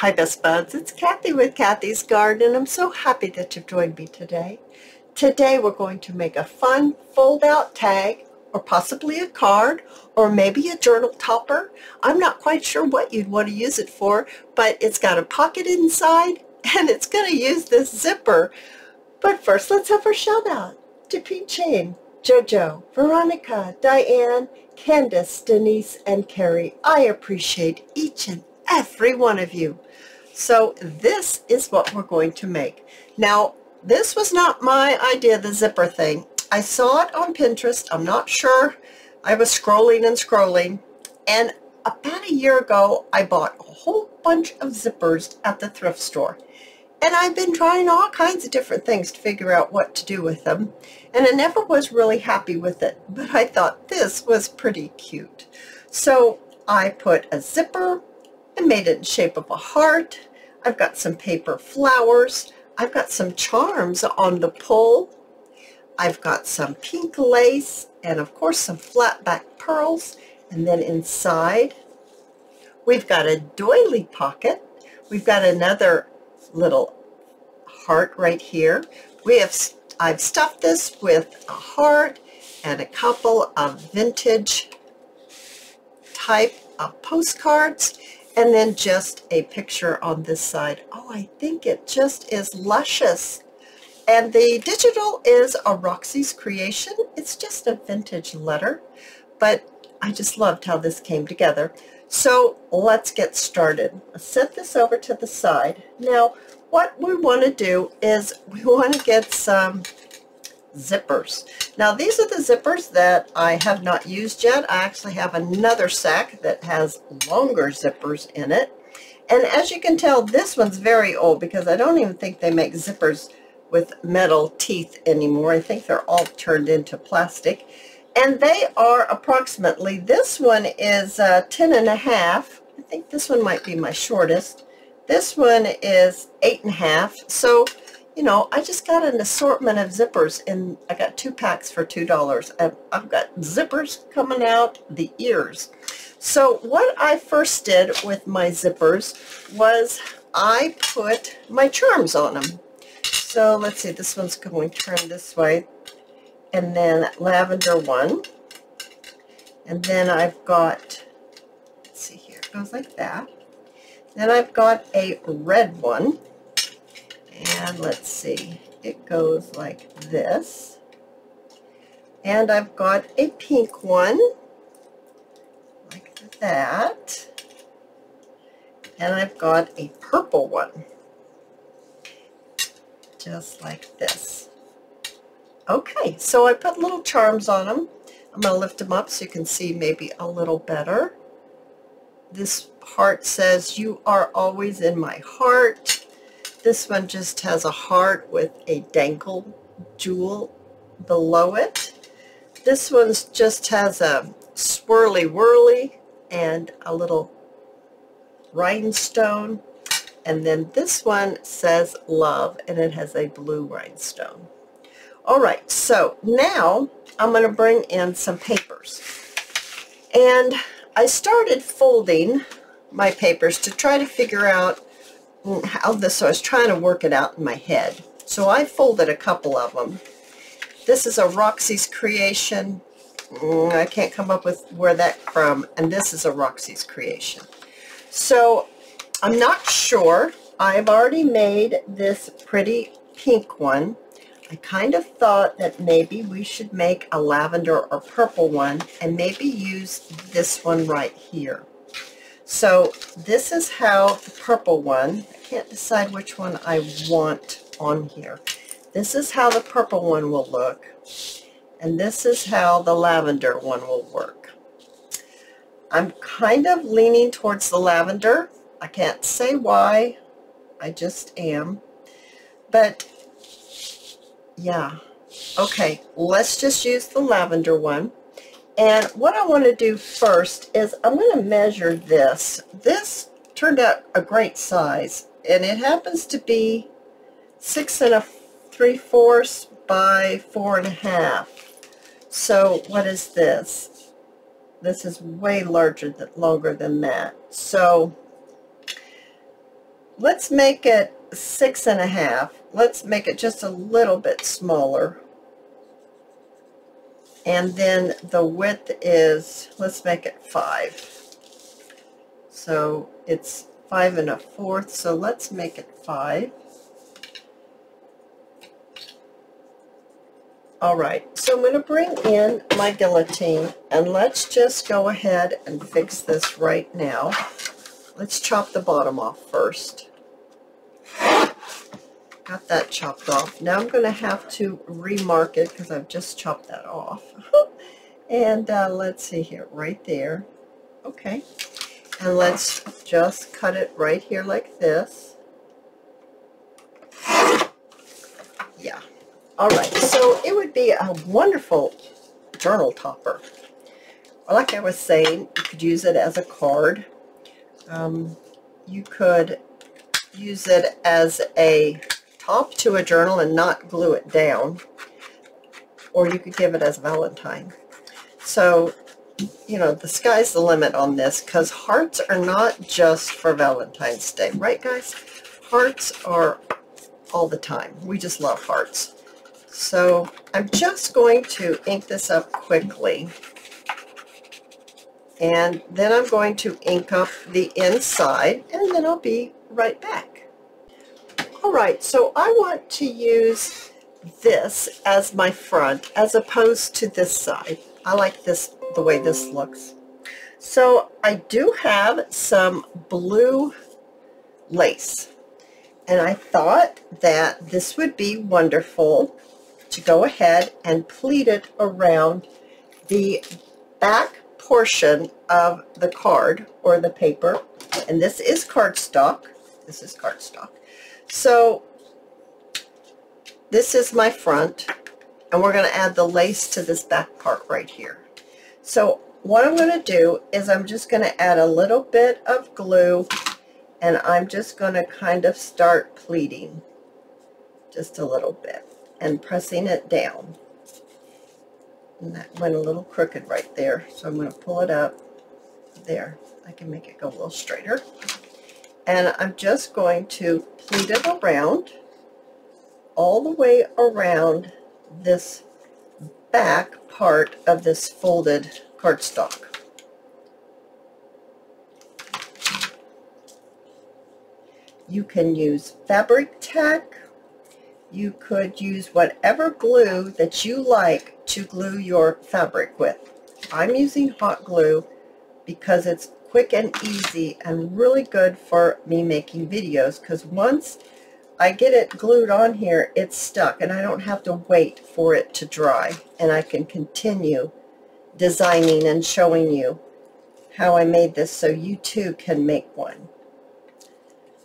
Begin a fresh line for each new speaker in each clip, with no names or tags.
Hi Best Buds, it's Cathy with Cathy's Garden and I'm so happy that you've joined me today. Today we're going to make a fun fold-out tag or possibly a card or maybe a journal topper. I'm not quite sure what you'd want to use it for, but it's got a pocket inside and it's going to use this zipper. But first let's have our shout out to Pete Chain, Jojo, Veronica, Diane, Candace, Denise, and Carrie. I appreciate each and every one of you. So this is what we're going to make. Now, this was not my idea, the zipper thing. I saw it on Pinterest. I'm not sure. I was scrolling and scrolling. And about a year ago, I bought a whole bunch of zippers at the thrift store. And I've been trying all kinds of different things to figure out what to do with them. And I never was really happy with it. But I thought this was pretty cute. So I put a zipper. I made it in shape of a heart. I've got some paper flowers. I've got some charms on the pull. I've got some pink lace and of course some flat back pearls. And then inside we've got a doily pocket. We've got another little heart right here. I've stuffed this with a heart and a couple of vintage type of postcards. And then just a picture on this side. Oh, I think it just is luscious. And the digital is a Roxy's creation. It's just a vintage letter, but I just loved how this came together. So let's get started. Let's set this over to the side. Now, what we want to do is we want to get some zippers. Now these are the zippers that I have not used yet. I actually have another sack that has longer zippers in it. And as you can tell, this one's very old because I don't even think they make zippers with metal teeth anymore. I think they're all turned into plastic. And they are approximately, this one is 10 and a half. I think this one might be my shortest. This one is 8.5. So you know, I just got an assortment of zippers, and I got 2 packs for $2. And I've got zippers coming out the ears. So what I first did with my zippers was I put my charms on them. So let's see, this one's going to turn this way. And then lavender one. And then I've got, let's see here, it goes like that. Then I've got a red one. And let's see, it goes like this. And I've got a pink one, like that. And I've got a purple one, just like this. Okay, so I put little charms on them. I'm going to lift them up so you can see maybe a little better. This heart says, "You are always in my heart." This one just has a heart with a dangle jewel below it. This one just has a swirly whirly and a little rhinestone. And then this one says love and it has a blue rhinestone. All right, so now I'm going to bring in some papers. And I started folding my papers to try to figure out how this, so I was trying to work it out in my head. So I folded a couple of them. This is a Roxy's creation. I can't come up with where that from. And this is a Roxy's creation. So I'm not sure. I've already made this pretty pink one. I kind of thought that maybe we should make a lavender or purple one and maybe use this one right here. So this is how the purple one, I can't decide which one I want on here. This is how the purple one will look. And this is how the lavender one will work. I'm kind of leaning towards the lavender. I can't say why. I just am. But yeah. Okay, let's just use the lavender one. And what I want to do first is I'm going to measure this. This turned out a great size, and it happens to be 6 3/4 by 4.5. So what is this? This is way longer than that. So let's make it 6.5. Let's make it just a little bit smaller. And then the width is, let's make it 5. So it's 5 1/4, so let's make it 5. Alright, so I'm going to bring in my guillotine, and let's just go ahead and fix this right now. Let's chop the bottom off first. Got that chopped off. Now I'm going to have to remark it because I've just chopped that off. And let's see here, right there. Okay. And let's just cut it right here like this. Yeah. All right, so it would be a wonderful journal topper. Like I was saying, you could use it as a card. You could use it as a top to a journal and not glue it down. Or you could give it as Valentine. So, you know, the sky's the limit on this, because hearts are not just for Valentine's Day. Right, guys? Hearts are all the time. We just love hearts. So I'm just going to ink this up quickly, and then I'm going to ink up the inside, and then I'll be right back. Alright, so I want to use this as my front as opposed to this side. I like this, the way this looks. So I do have some blue lace, and I thought that this would be wonderful to go ahead and pleat it around the back portion of the card or the paper. And this is cardstock. This is cardstock. So this is my front, and we're going to add the lace to this back part right here. So what I'm going to do is I'm just going to add a little bit of glue, and I'm just going to kind of start pleating just a little bit and pressing it down. And that went a little crooked right there, so I'm going to pull it up. There, I can make it go a little straighter. And I'm just going to pleat it around, all the way around this back part of this folded cardstock. You can use fabric tack. You could use whatever glue that you like to glue your fabric with. I'm using hot glue because it's quick and easy and really good for me making videos, because once I get it glued on here, it's stuck and I don't have to wait for it to dry, and I can continue designing and showing you how I made this so you too can make one.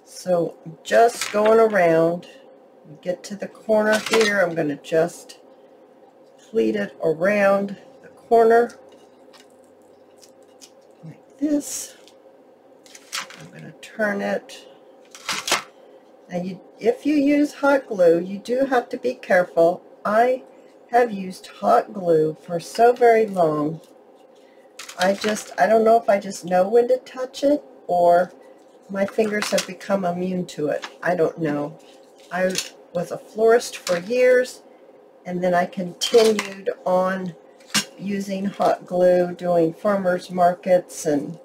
So just going around, get to the corner here, I'm going to just pleat it around the corner like this. I'm going to turn it. Now if you use hot glue, you do have to be careful. I have used hot glue for so very long. I don't know if I just know when to touch it, or my fingers have become immune to it. I don't know. I was a florist for years, and then I continued on using hot glue, doing farmers markets and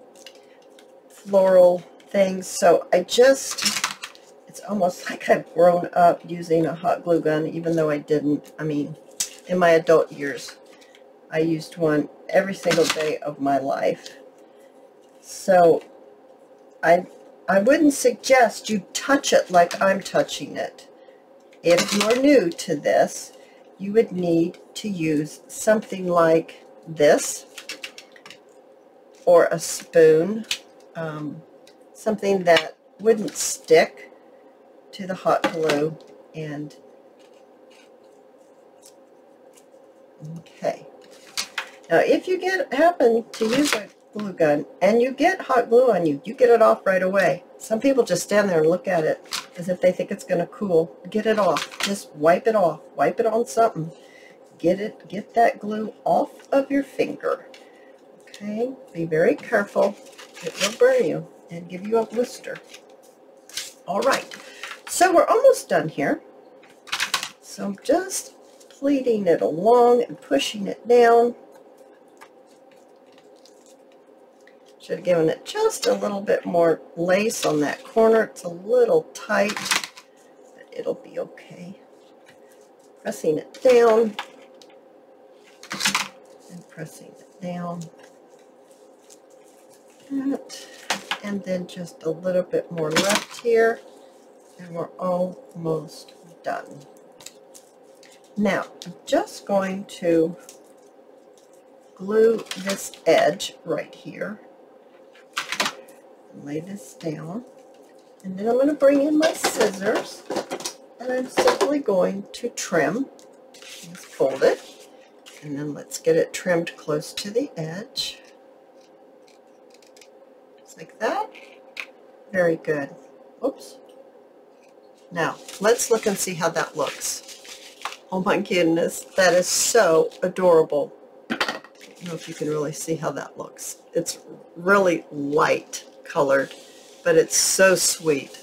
floral things. So it's almost like I've grown up using a hot glue gun, even though I didn't. I mean, in my adult years, I used one every single day of my life. So I wouldn't suggest you touch it like I'm touching it. If you're new to this, you would need to use something like this, or a spoon, something that wouldn't stick to the hot glue. And okay, now if you happen to use a glue gun and you get hot glue on you, you get it off right away. Some people just stand there and look at it as if they think it's going to cool. Get it off. Just wipe it off. Wipe it on something. Get that glue off of your finger. Okay? Be very careful. It will burn you and give you a blister. All right, so we're almost done here. So I'm just pleating it along and pushing it down. Should have given it just a little bit more lace on that corner. It's a little tight, but it'll be okay. Pressing it down and pressing it down. And then just a little bit more left here, and we're almost done. Now, I'm just going to glue this edge right here. Lay this down, and then I'm going to bring in my scissors, and I'm simply going to trim. Just fold it, and then let's get it trimmed close to the edge. Just like that. Very good. Oops. Now, let's look and see how that looks. Oh my goodness, that is so adorable. I don't know if you can really see how that looks. It's really light colored, but it's so sweet.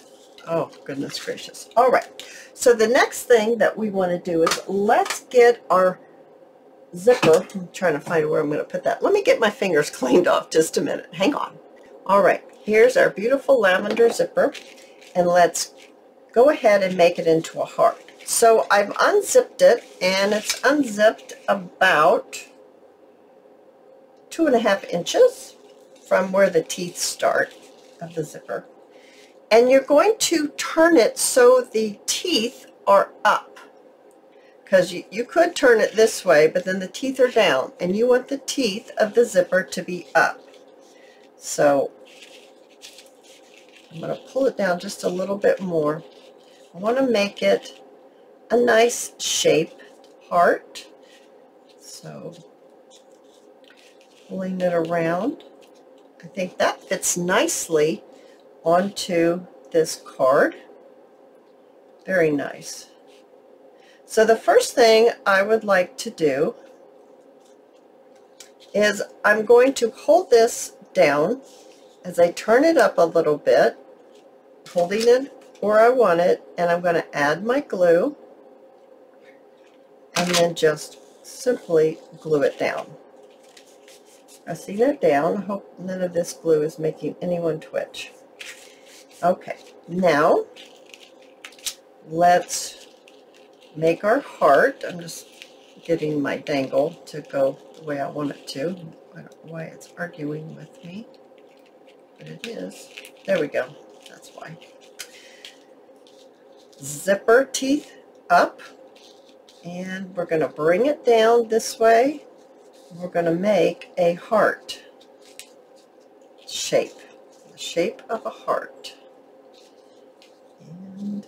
Oh, goodness gracious. All right, so the next thing that we want to do is let's get our zipper. I'm trying to find where I'm going to put that. Let me get my fingers cleaned off just a minute. Hang on. All right, here's our beautiful lavender zipper, and let's go ahead and make it into a heart. So I've unzipped it, and it's unzipped about 2.5 inches from where the teeth start of the zipper. And you're going to turn it so the teeth are up. Because you could turn it this way, but then the teeth are down, and you want the teeth of the zipper to be up. So I'm going to pull it down just a little bit more. I want to make it a nice shape heart. So pulling it around. I think that fits nicely onto this card. Very nice. So the first thing I would like to do is I'm going to hold this down as I turn it up a little bit, holding it where I want it, and I'm going to add my glue and then just simply glue it down. Pressing it down. I hope none of this glue is making anyone twitch. Okay, now let's make our heart. I'm just getting my dangle to go the way I want it to. I don't know why it's arguing with me, but it is. There we go. That's why. Zipper teeth up, and we're going to bring it down this way. We're going to make a heart shape, the shape of a heart. And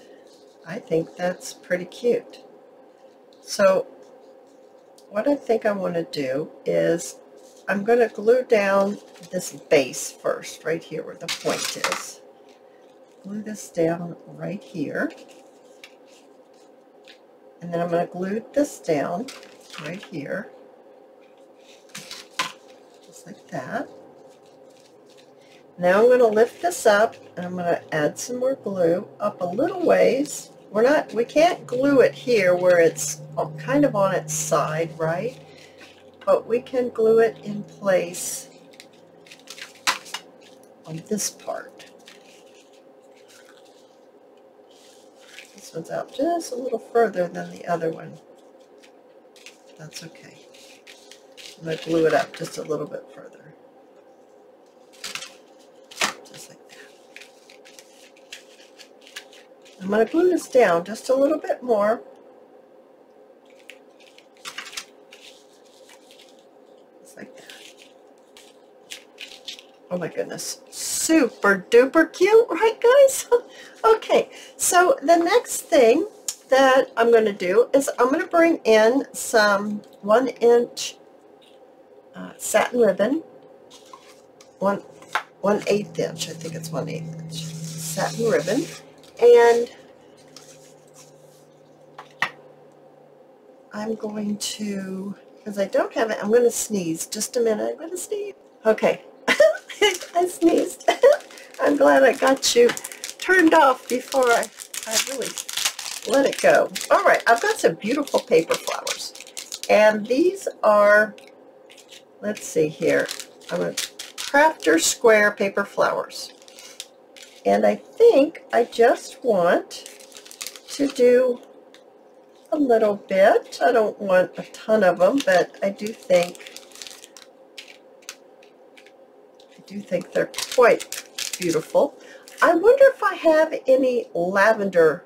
I think that's pretty cute. So what I think I want to do is I'm going to glue down this base first, right here where the point is. Glue this down right here. And then I'm going to glue this down right here. Like that. Now I'm going to lift this up, and I'm going to add some more glue up a little ways. We can't glue it here where it's kind of on its side, right? But we can glue it in place on this part. This one's out just a little further than the other one. That's okay. I'm going to glue it up just a little bit further. Just like that. I'm going to glue this down just a little bit more. Just like that. Oh my goodness. Super duper cute, right guys? Okay, so the next thing that I'm going to do is I'm going to bring in some 1-inch satin ribbon, 1/8 inch, I think it's 1/8 inch satin ribbon, and I'm going to, because I don't have it, I'm going to sneeze. Just a minute, I'm going to sneeze. Okay, I sneezed. I'm glad I got you turned off before I really let it go. All right, I've got some beautiful paper flowers. And these are, let's see here, I'm a Crafter Square paper flowers. And I think I just want to do a little bit. I don't want a ton of them, but I do think they're quite beautiful. I wonder if I have any lavender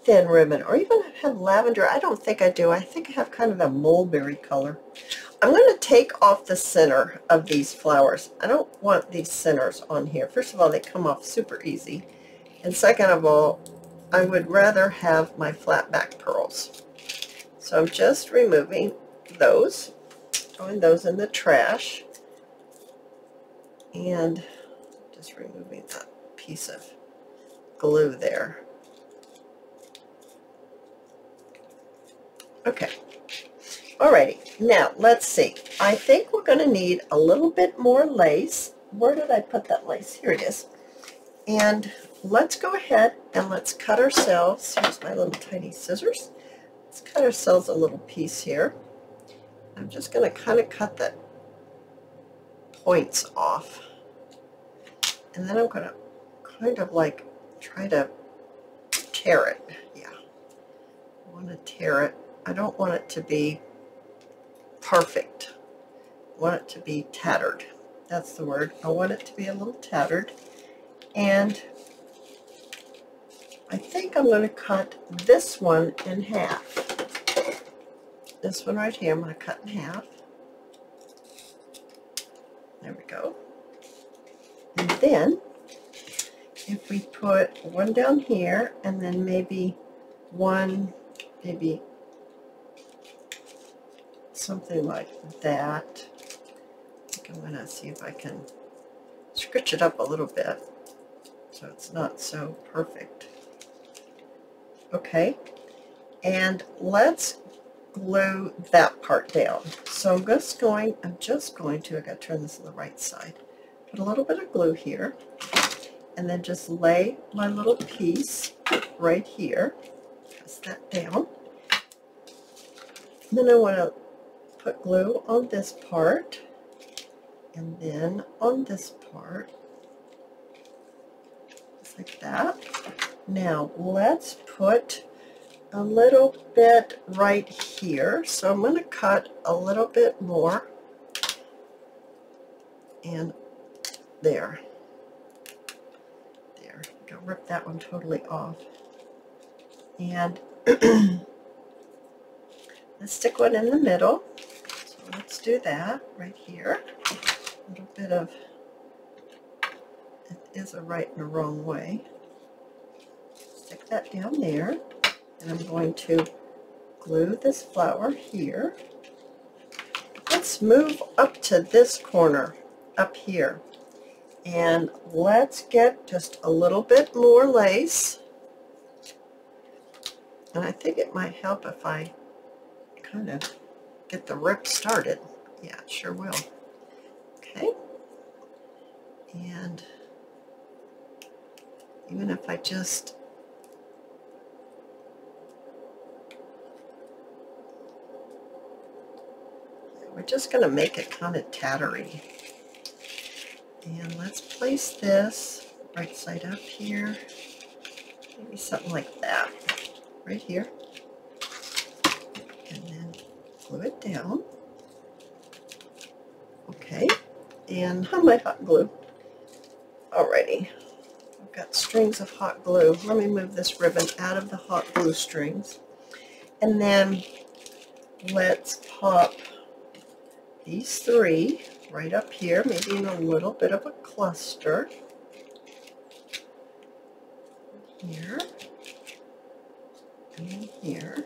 thin ribbon, or even have lavender. I don't think I do. I think I have kind of a mulberry color. I'm going to take off the center of these flowers. I don't want these centers on here. First of all, they come off super easy. And second of all, I would rather have my flat back pearls. So I'm just removing those, throwing those in the trash, and just removing that piece of glue there. Okay. Alrighty, now let's see. I think we're going to need a little bit more lace. Where did I put that lace? Here it is. And let's go ahead and let's cut ourselves. Here's my little tiny scissors. Let's cut ourselves a little piece here. I'm just going to kind of cut the points off. And then I'm going to kind of like try to tear it. Yeah, I want to tear it. I don't want it to be perfect. I want it to be tattered. That's the word. I want it to be a little tattered. And I think I'm going to cut this one in half. This one right here I'm going to cut in half. There we go. And then if we put one down here and then maybe one, maybe something like that. I think I'm going to see if I can scritch it up a little bit so it's not so perfect. Okay, and let's glue that part down. So I'm just going to, I got to turn this on the right side, put a little bit of glue here, and then just lay my little piece right here, press that down. And then I want to put glue on this part, and then on this part, just like that. Now let's put a little bit right here. So I'm going to cut a little bit more, and there. There. I'm going to rip that one totally off. And let's stick one in the middle. So let's do that right here. A little bit of, it is a right and a wrong way. Stick that down there. And I'm going to glue this flower here. Let's move up to this corner up here. And let's get just a little bit more lace. And I think it might help if I kind of get the rip started. Yeah, it sure will. Okay. And even if I just we're just going to make it kind of tattery. And let's place this right side up here. Maybe something like that. Right here. And then glue it down. Okay. And my hot glue. Alrighty. I've got strings of hot glue. Let me move this ribbon out of the hot glue strings. And then let's pop these three right up here, maybe in a little bit of a cluster. Here. And here.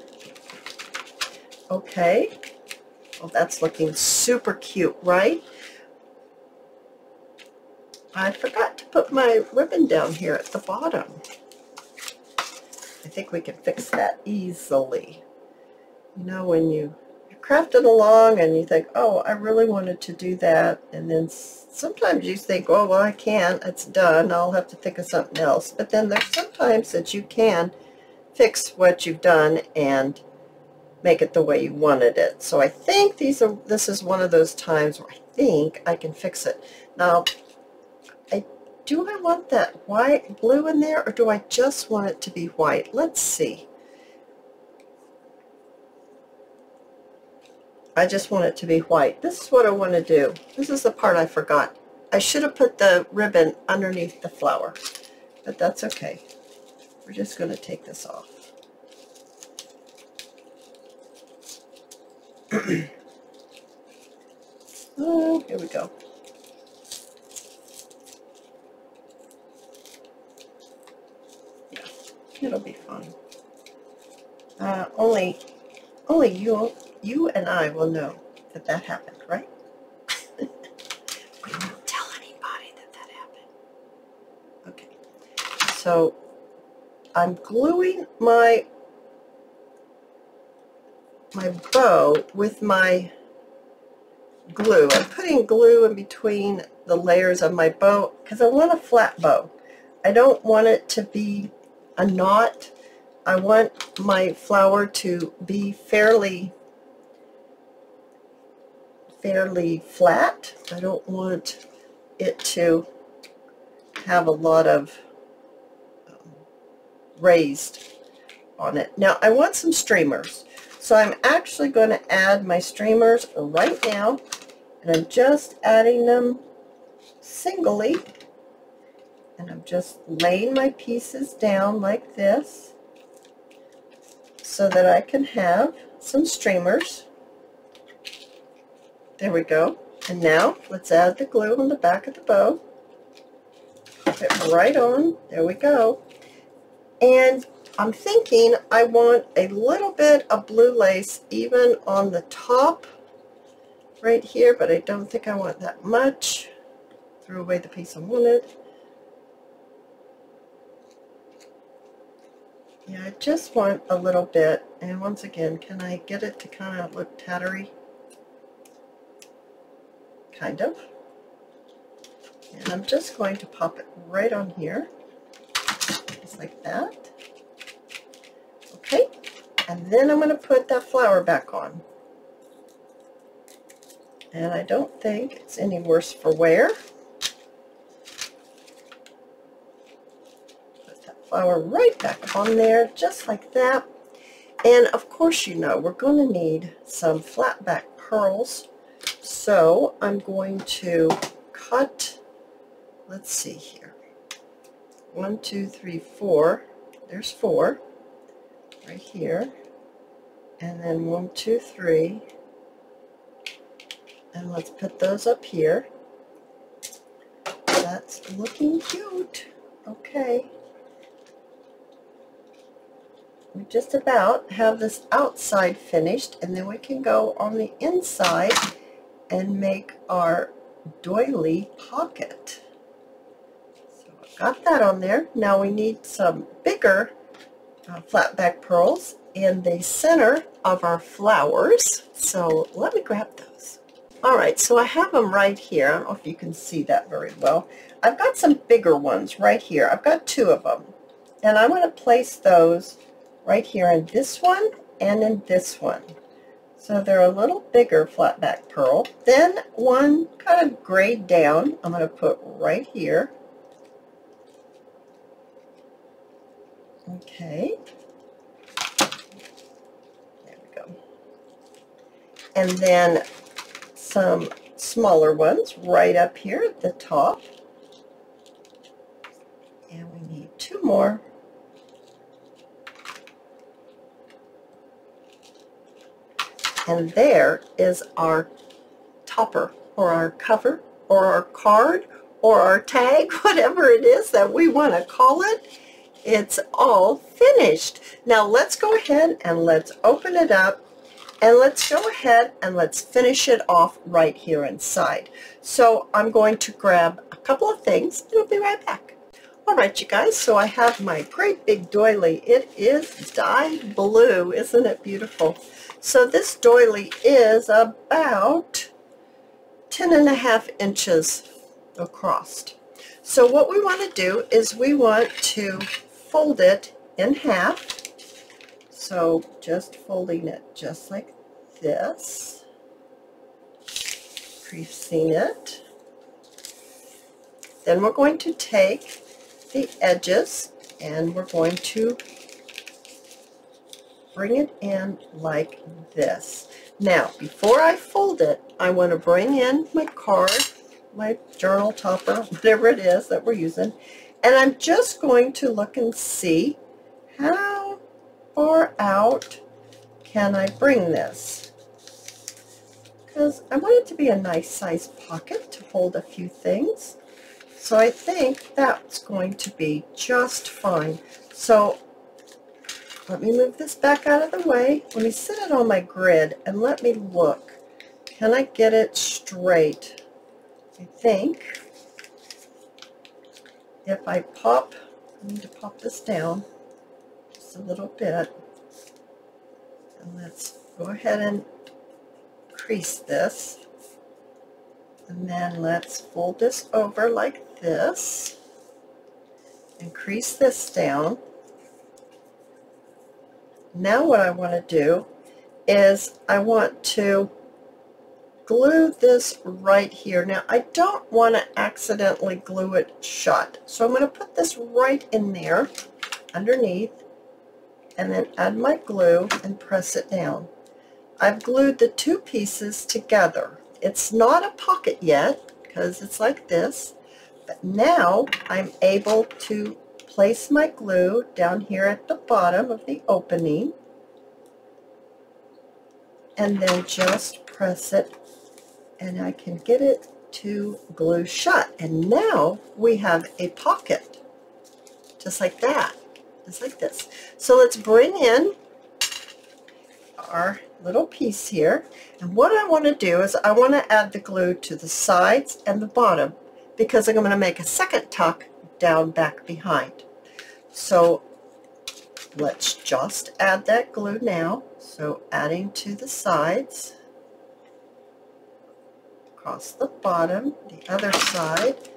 Okay. Well, that's looking super cute, right? I forgot to put my ribbon down here at the bottom. I think we can fix that easily. You know, when you crafting along and you think, oh, I really wanted to do that, and then sometimes you think, oh, well, I can't, it's done, I'll have to think of something else. But then there's sometimes that you can fix what you've done and make it the way you wanted it. So I think this is one of those times where I think I can fix it. Now, do I want that white blue in there, or do I just want it to be white? Let's see. I just want it to be white. This is what I want to do. This is the part I forgot. I should have put the ribbon underneath the flower, but that's okay. We're just going to take this off. Oh, here we go. Yeah, it'll be fun. Only you and I will know that that happened, right? We won't tell anybody that happened. Okay, so I'm gluing my bow with my glue. I'm putting glue in between the layers of my bow because I want a flat bow. I don't want it to be a knot. I want my flower to be fairly flat. I don't want it to have a lot of raised on it. Now I want some streamers. So I'm actually going to add my streamers right now, and I'm just adding them singly, and I'm just laying my pieces down like this so that I can have some streamers. There we go. And now let's add the glue on the back of the bow. Pop it right on. There we go. And I'm thinking I want a little bit of blue lace even on the top right here, but I don't think I want that much. Threw away the piece I wanted. Yeah, I just want a little bit. And once again, can I get it to kind of look tattery? Kind of. And I'm just going to pop it right on here, just like that. Okay, and then I'm going to put that flower back on. And I don't think it's any worse for wear. Put that flower right back on there, just like that. And of course, you know, we're going to need some flat back pearls. So I'm going to cut, let's see here, 1, 2, 3, 4. There's 4. Right here, and then 1, 2, 3, and let's put those up here. That's looking cute. Okay, we just about have this outside finished, and then we can go on the inside and make our doily pocket. So I've got that on there. Now we need some bigger flat back pearls in the center of our flowers. So let me grab those. Alright, so I have them right here. I don't know if you can see that very well. I've got some bigger ones right here. I've got 2 of them. And I'm going to place those right here in this one and in this one. So they're a little bigger flat back pearl. Then one kind of grayed down I'm going to put right here. Okay, there we go. And then some smaller ones right up here at the top. And we need 2 more. And there is our topper, or our cover, or our card, or our tag, whatever it is that we want to call it. It's all finished. Now let's go ahead and let's open it up, and let's go ahead and let's finish it off right here inside. So I'm going to grab a couple of things, and I'll be right back. All right, you guys, so I have my great big doily. It is dyed blue. Isn't it beautiful? So this doily is about 10.5 inches across. So what we want to do is we want to fold it in half. So just folding it just like this, creasing it. Then we're going to take the edges and we're going to bring it in like this. Now, before I fold it, I want to bring in my card, my journal topper, whatever it is that we're using, and I'm just going to look and see how far out can I bring this, because I want it to be a nice size pocket to hold a few things. So I think that's going to be just fine. So let me move this back out of the way. Let me sit it on my grid and let me look. Can I get it straight? I think if I pop, I need to pop this down just a little bit. And let's go ahead and crease this. And then let's fold this over like this and crease this down. Now what I want to do is I want to glue this right here. Now I don't want to accidentally glue it shut, so I'm going to put this right in there underneath and then add my glue and press it down. I've glued the two pieces together. It's not a pocket yet because it's like this, but now I'm able to place my glue down here at the bottom of the opening and then just press it and I can get it to glue shut. And now we have a pocket just like that, just like this. So let's bring in our little piece here, and what I want to do is I want to add the glue to the sides and the bottom because I'm going to make a second tuck down back behind. So let's just add that glue now. So adding to the sides, across the bottom, the other side,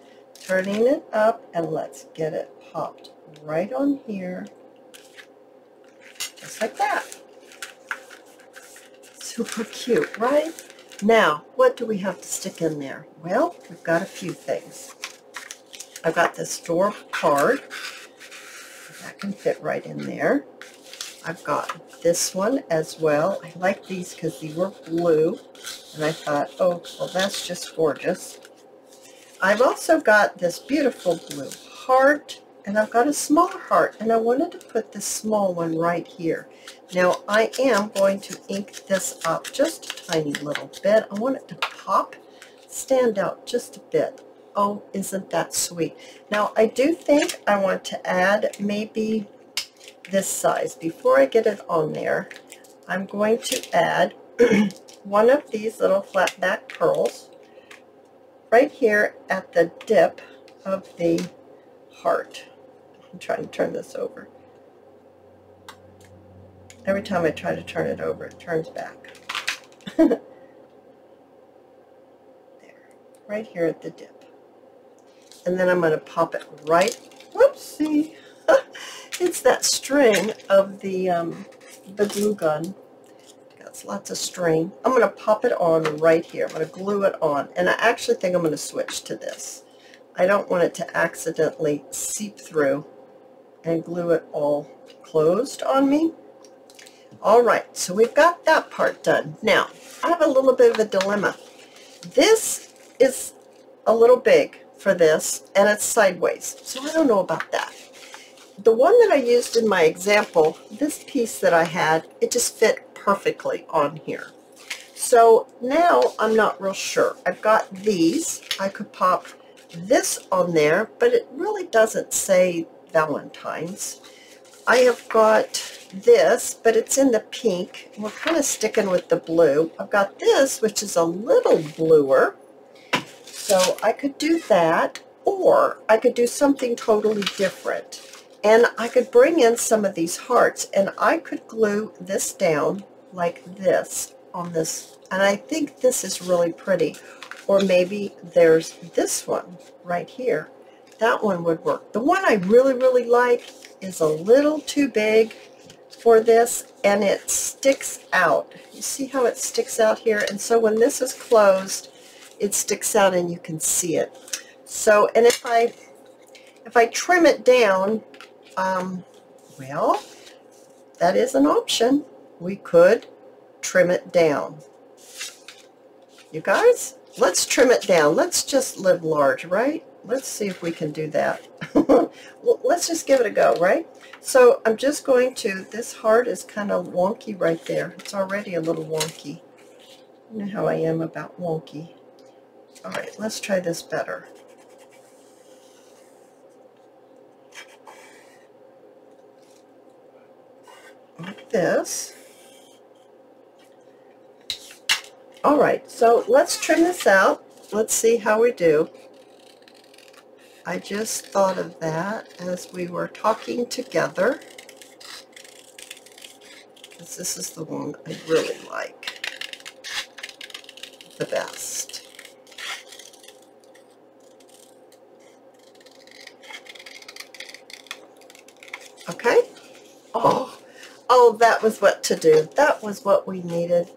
turning it up, and let's get it popped right on here, just like that. Super cute, right? Now, what do we have to stick in there? Well, we've got a few things. I've got this store card. That can fit right in there. I've got this one as well. I like these because they were blue. And I thought, oh, well, that's just gorgeous. I've also got this beautiful blue heart. And I've got a smaller heart. And I wanted to put this small one right here. Now, I am going to ink this up just a tiny little bit. I want it to pop, stand out just a bit. Oh, isn't that sweet? Now, I do think I want to add maybe this size. Before I get it on there, I'm going to add one of these little flat back pearls right here at the dip of the heart. I'm trying to turn this over. Every time I try to turn it over, it turns back. There, right here at the dip. And then I'm going to pop it right, whoopsie, it's that string of the glue gun. Got lots of string. I'm going to pop it on right here. I'm going to glue it on. And I actually think I'm going to switch to this. I don't want it to accidentally seep through and glue it all closed on me. All right, so we've got that part done. Now, I have a little bit of a dilemma. This is a little big for this, and it's sideways, so I don't know about that. The one that I used in my example, this piece that I had, it just fit perfectly on here. So now I'm not real sure. I've got these. I could pop this on there, but it really doesn't say Valentine's. I have got this, but it's in the pink. We're kind of sticking with the blue. I've got this, which is a little bluer, so I could do that. Or I could do something totally different. And I could bring in some of these hearts, and I could glue this down like this on this. And I think this is really pretty. Or maybe there's this one right here. That one would work. The one I really, really like is a little too big for this, and it sticks out. You see how it sticks out here? And so when this is closed, it sticks out and you can see it. So, and if I trim it down, well, that is an option. We could trim it down. You guys, let's trim it down. Let's just live large, right? Let's see if we can do that. Well, let's just give it a go, right? So I'm just going to, this heart is kind of wonky right there. It's already a little wonky. You know how I am about wonky. All right, let's try this better. Like this. All right, so let's trim this out. Let's see how we do. I just thought of that as we were talking together, because this is the one I really like the best. Okay? Oh, that was what to do. That was what we needed.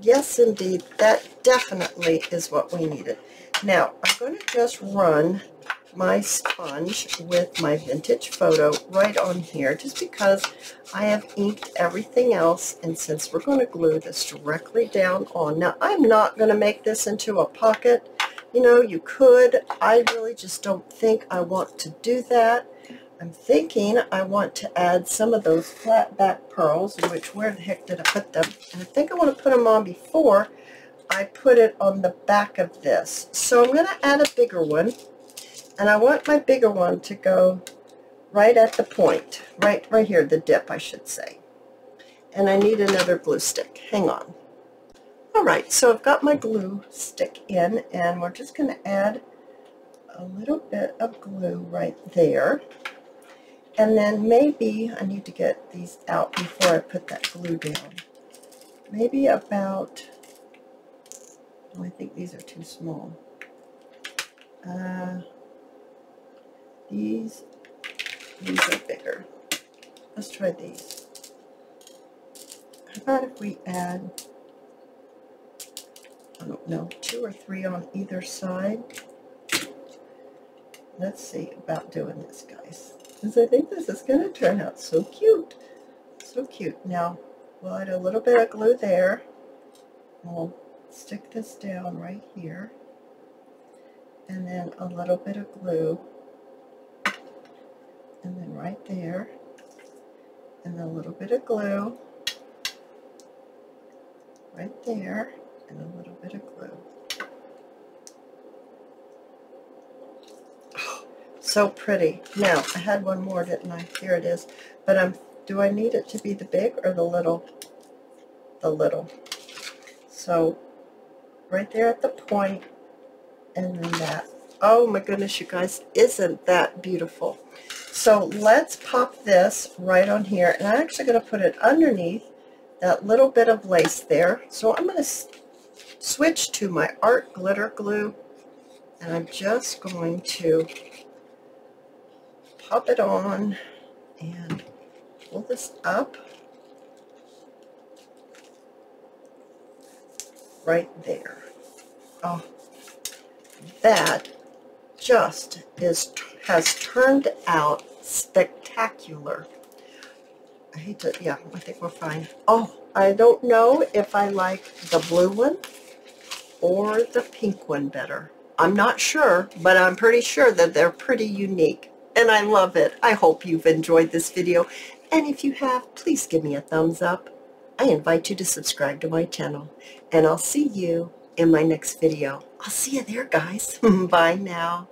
Yes, indeed. That definitely is what we needed. Now, I'm going to just run my sponge with my vintage photo right on here, just because I have inked everything else, and since we're going to glue this directly down on. Now, I'm not going to make this into a pocket. You know, you could. I really just don't think I want to do that. I'm thinking I want to add some of those flat back pearls, which where the heck did I put them? And I think I want to put them on before I put it on the back of this. So I'm going to add a bigger one, and I want my bigger one to go right at the point, right here, the dip, I should say. And I need another glue stick. Hang on. All right, so I've got my glue stick in, and we're just going to add a little bit of glue right there. And then maybe I need to get these out before I put that glue down. Maybe about, oh, I think these are too small. These are bigger. Let's try these. How about if we add, I don't know, 2 or 3 on either side? Let's see about doing this, guys, because I think this is going to turn out so cute. So cute. Now, we'll add a little bit of glue there. We'll stick this down right here. And then a little bit of glue. And then right there. And a little bit of glue. Right there. And a little bit of glue. So pretty. Now, I had one more, didn't I? Here it is. But do I need it to be the big or the little? The little. So, right there at the point, and then that. Oh my goodness, you guys, isn't that beautiful? So, let's pop this right on here, and I'm actually going to put it underneath that little bit of lace there. So, I'm going to switch to my art glitter glue, and I'm just going to pop it on and pull this up right there. Oh, that just has turned out spectacular. I hate to, yeah, I think we're fine. Oh, I don't know if I like the blue one or the pink one better. I'm not sure, but I'm pretty sure that they're pretty unique. And I love it. I hope you've enjoyed this video. And if you have, please give me a thumbs up. I invite you to subscribe to my channel. And I'll see you in my next video. I'll see you there, guys. Bye now.